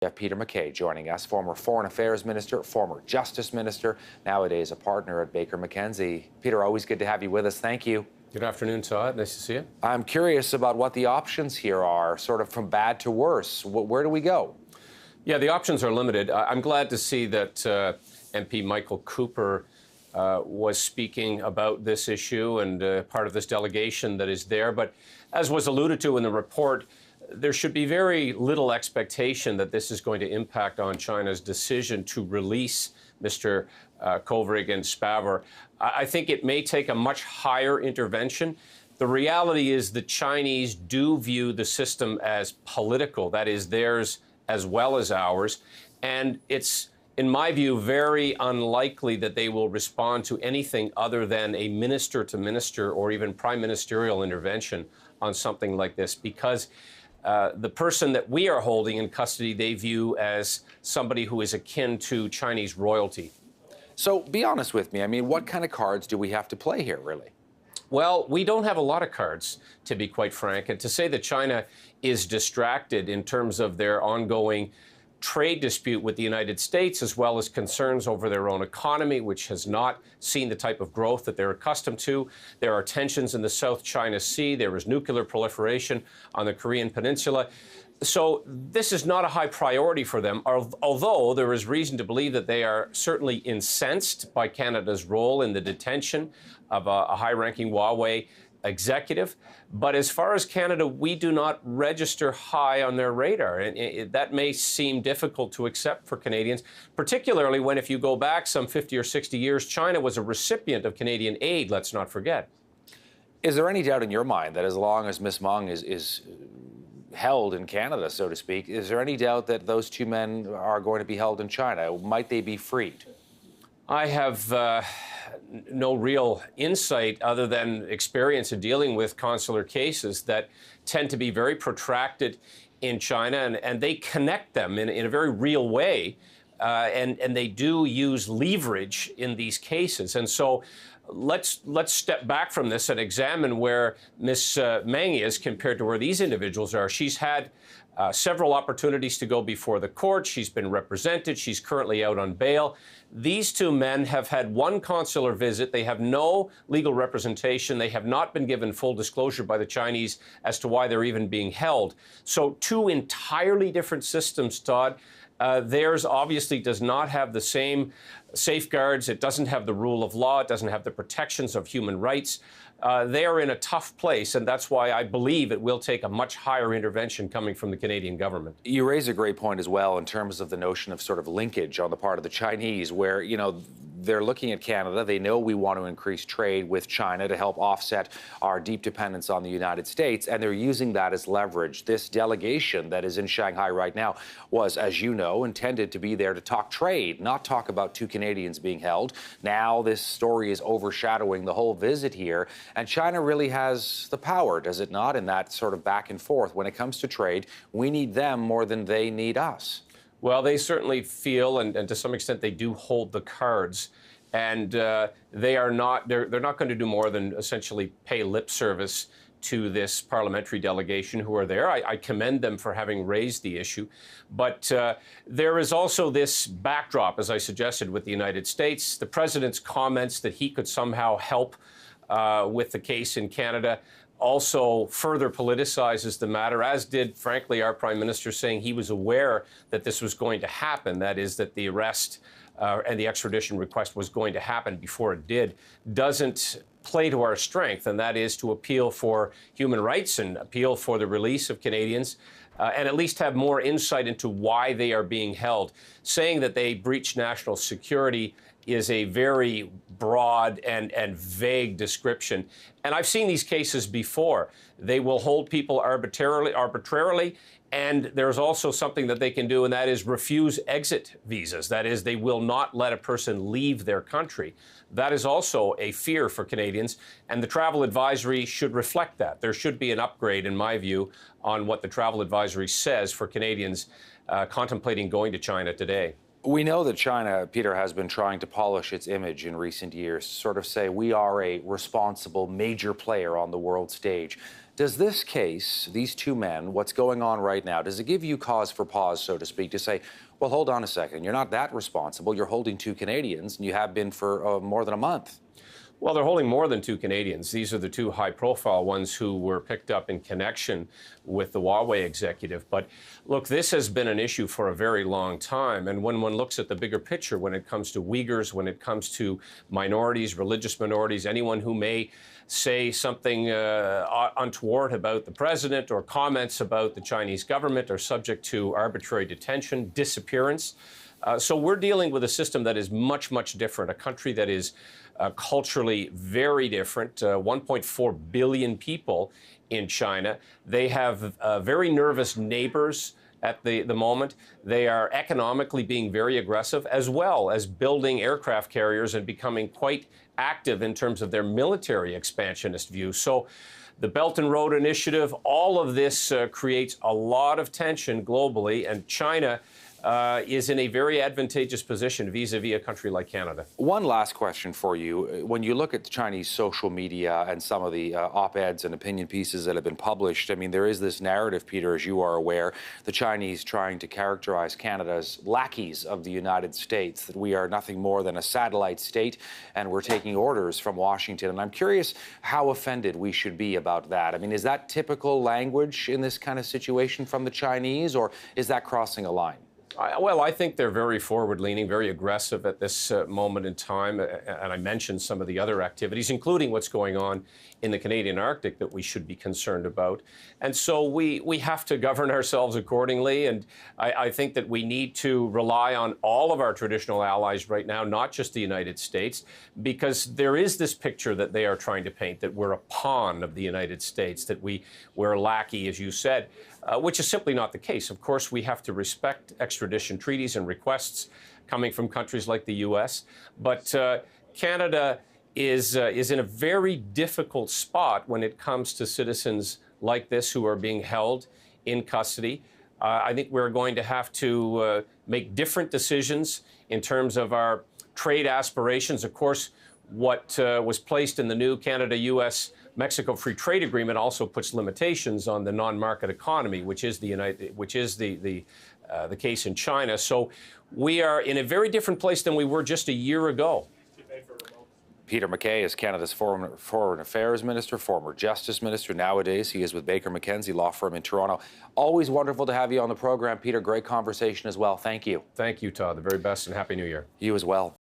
We have Peter MacKay joining us, former Foreign Affairs Minister, former Justice Minister, nowadays a partner at Baker McKenzie. Peter, always good to have you with us. Thank you. Good afternoon, Todd. Nice to see you. I'm curious about what the options here are, sort of from bad to worse. Where do we go? Yeah, the options are limited. I'm glad to see that MP Michael Cooper was speaking about this issue and part of this delegation that is there. But as was alluded to in the report, there should be very little expectation that this is going to impact on China's decision to release Mr. Kovrig and Spavor. I think it may take a much higher intervention. The reality is the Chinese do view the system as political, that is theirs as well as ours, and it's, in my view, very unlikely that they will respond to anything other than a minister-to-minister or even prime ministerial intervention on something like this, because the person that we are holding in custody, they view as somebody who is akin to Chinese royalty. So be honest with me. I mean, what kind of cards do we have to play here, really? Well, we don't have a lot of cards, to be quite frank. And to say that China is distracted in terms of their ongoing trade dispute with the United States, as well as concerns over their own economy, which has not seen the type of growth that they're accustomed to. There are tensions in the South China Sea. There is nuclear proliferation on the Korean Peninsula. So this is not a high priority for them, although there is reason to believe that they are certainly incensed by Canada's role in the detention of a high-ranking Huawei executive. But as far as Canada, we do not register high on their radar. And that may seem difficult to accept for Canadians, particularly when, if you go back some 50 or 60 years, China was a recipient of Canadian aid, let's not forget. Is there any doubt in your mind that as long as Ms. Meng is held in Canada, so to speak, is there any doubt that those two men are going to be held in China? Might they be freed? I have no real insight other than experience in dealing with consular cases that tend to be very protracted in China, and they connect them in a very real way, and they do use leverage in these cases. And so let's step back from this and examine where Ms. Meng is compared to where these individuals are. She's had several opportunities to go before the court. She's been represented. She's currently out on bail. These two men have had one consular visit. They have no legal representation. They have not been given full disclosure by the Chinese as to why they're even being held. So two entirely different systems, Todd. Theirs obviously does not have the same safeguards. It doesn't have the rule of law. It doesn't have the protections of human rights. They are in a tough place, and that's why I believe it will take a much higher intervention coming from the Canadian government. You raise a great point as well in terms of the notion of sort of linkage on the part of the Chinese, where, you know, they're looking at Canada. They know we want to increase trade with China to help offset our deep dependence on the United States, and they're using that as leverage. This delegation that is in Shanghai right now was, as you know, intended to be there to talk trade, not talk about two Canadians being held. Now this story is overshadowing the whole visit here, and China really has the power, does it not, in that sort of back and forth. When it comes to trade, we need them more than they need us. Well, they certainly feel, and to some extent they do hold the cards, and they are not, they're not going to do more than essentially pay lip service to this parliamentary delegation who are there. I commend them for having raised the issue. But there is also this backdrop, as I suggested, with the United States. The president's comments that he could somehow help with the case in Canada also further politicizes the matter, as did, frankly, our prime minister saying he was aware that this was going to happen, that is, that the arrest and the extradition request was going to happen before it did, doesn't play to our strength, and that is to appeal for human rights and appeal for the release of Canadians, and at least have more insight into why they are being held. Saying that they breached national security is a very broad and vague description. And I've seen these cases before. They will hold people arbitrarily, and there's also something that they can do, and that is refuse exit visas. That is, they will not let a person leave their country. That is also a fear for Canadians, and the travel advisory should reflect that. There should be an upgrade, in my view, on what the travel advisory says for Canadians contemplating going to China today. We know that China, Peter, has been trying to polish its image in recent years, sort of say we are a responsible major player on the world stage. Does this case, these two men, what's going on right now, does it give you cause for pause, so to speak, to say, well, hold on a second, you're not that responsible. You're holding two Canadians, and you have been for more than a month. Well, they're holding more than two Canadians. These are the two high-profile ones who were picked up in connection with the Huawei executive. But look, this has been an issue for a very long time. And when one looks at the bigger picture, when it comes to Uyghurs, when it comes to minorities, religious minorities, anyone who may say something untoward about the president or comments about the Chinese government are subject to arbitrary detention, disappearance. So we're dealing with a system that is much, much different, a country that is culturally very different, 1.4 billion people in China. They have very nervous neighbors at the moment. They are economically being very aggressive, as well as building aircraft carriers and becoming quite active in terms of their military expansionist view. So the Belt and Road Initiative, all of this creates a lot of tension globally, and China is in a very advantageous position vis-a-vis a country like Canada. One last question for you. When you look at Chinese social media and some of the op-eds and opinion pieces that have been published, I mean, there is this narrative, Peter, as you are aware, the Chinese trying to characterize Canada as lackeys of the United States, that we are nothing more than a satellite state and we're taking orders from Washington. And I'm curious how offended we should be about that. I mean, is that typical language in this kind of situation from the Chinese, or is that crossing a line? Well, I think they're very forward-leaning, very aggressive at this moment in time. And I mentioned some of the other activities, including what's going on in the Canadian Arctic, that we should be concerned about. And so we have to govern ourselves accordingly. And I think that we need to rely on all of our traditional allies right now, not just the United States, because there is this picture that they are trying to paint, that we're a pawn of the United States, that we're a lackey, as you said, which is simply not the case. Of course, we have to respect extradition treaties and requests coming from countries like the U.S., but Canada is in a very difficult spot when it comes to citizens like this who are being held in custody. I think we're going to have to make different decisions in terms of our trade aspirations. Of course, what was placed in the new Canada-U.S. Mexico Free Trade Agreement also puts limitations on the non-market economy, which is the case in China. So we are in a very different place than we were just a year ago. Peter MacKay is Canada's Foreign Affairs Minister, former Justice Minister. Nowadays, he is with Baker McKenzie Law Firm in Toronto. Always wonderful to have you on the program, Peter. Great conversation as well. Thank you. Thank you, Todd. The very best, and Happy New Year. You as well.